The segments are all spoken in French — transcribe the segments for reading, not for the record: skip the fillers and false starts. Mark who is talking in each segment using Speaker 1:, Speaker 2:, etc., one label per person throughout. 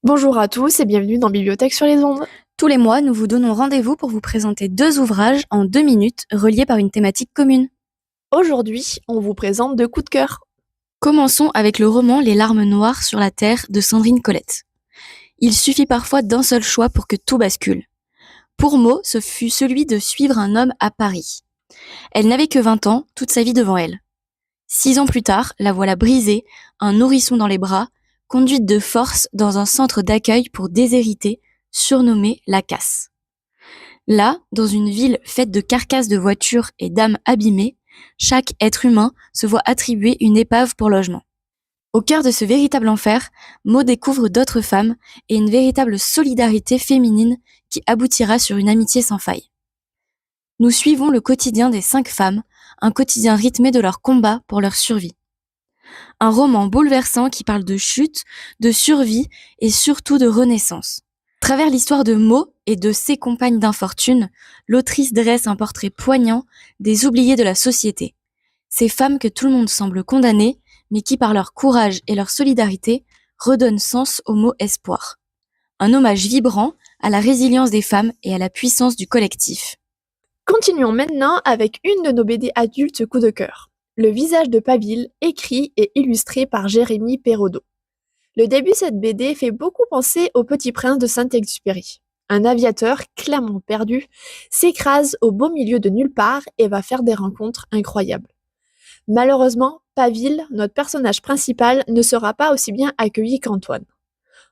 Speaker 1: Bonjour à tous et bienvenue dans Bibliothèque sur les ondes.
Speaker 2: Tous les mois, nous vous donnons rendez-vous pour vous présenter 2 ouvrages en 2 minutes, reliés par une thématique commune.
Speaker 1: Aujourd'hui, on vous présente 2 coups de cœur.
Speaker 2: Commençons avec le roman Les larmes noires sur la terre de Sandrine Colette. Il suffit parfois d'un seul choix pour que tout bascule. Pour Mo, ce fut celui de suivre un homme à Paris. Elle n'avait que 20 ans, toute sa vie devant elle. 6 ans plus tard, la voilà brisée, un nourrisson dans les bras, conduite de force dans un centre d'accueil pour déshérités, surnommé La Casse. Là, dans une ville faite de carcasses de voitures et d'âmes abîmées, chaque être humain se voit attribuer une épave pour logement. Au cœur de ce véritable enfer, Mo découvre d'autres femmes et une véritable solidarité féminine qui aboutira sur une amitié sans faille. Nous suivons le quotidien des 5 femmes, un quotidien rythmé de leur combat pour leur survie. Un roman bouleversant qui parle de chute, de survie et surtout de renaissance. À travers l'histoire de Mo et de ses compagnes d'infortune, l'autrice dresse un portrait poignant des oubliées de la société. Ces femmes que tout le monde semble condamner, mais qui par leur courage et leur solidarité redonnent sens au mot espoir. Un hommage vibrant à la résilience des femmes et à la puissance du collectif.
Speaker 1: Continuons maintenant avec une de nos BD adultes coup de cœur. Le visage de Paville, écrit et illustré par Jérémy Perraudot. Le début de cette BD fait beaucoup penser au Petit Prince de Saint-Exupéry. Un aviateur, clairement perdu, s'écrase au beau milieu de nulle part et va faire des rencontres incroyables. Malheureusement, Paville, notre personnage principal, ne sera pas aussi bien accueilli qu'Antoine.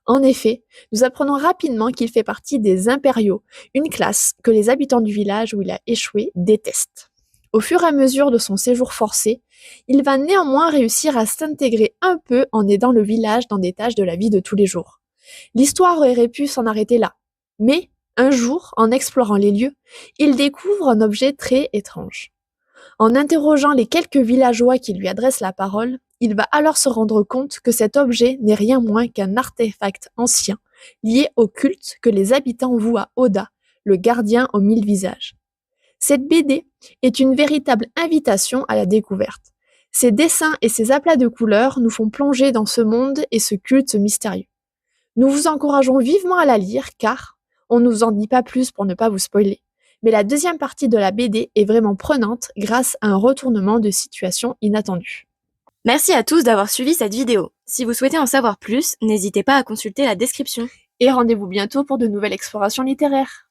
Speaker 1: En effet, nous apprenons rapidement qu'il fait partie des Impériaux, une classe que les habitants du village où il a échoué détestent. Au fur et à mesure de son séjour forcé, il va néanmoins réussir à s'intégrer un peu en aidant le village dans des tâches de la vie de tous les jours. L'histoire aurait pu s'en arrêter là, mais un jour, en explorant les lieux, il découvre un objet très étrange. En interrogeant les quelques villageois qui lui adressent la parole, il va alors se rendre compte que cet objet n'est rien moins qu'un artefact ancien, lié au culte que les habitants vouent à Oda, le gardien aux 1000 visages. Cette BD est une véritable invitation à la découverte. Ses dessins et ses aplats de couleurs nous font plonger dans ce monde et ce culte mystérieux. Nous vous encourageons vivement à la lire car, on ne vous en dit pas plus pour ne pas vous spoiler, mais la deuxième partie de la BD est vraiment prenante grâce à un retournement de situation inattendu.
Speaker 2: Merci à tous d'avoir suivi cette vidéo. Si vous souhaitez en savoir plus, n'hésitez pas à consulter la description.
Speaker 1: Et rendez-vous bientôt pour de nouvelles explorations littéraires.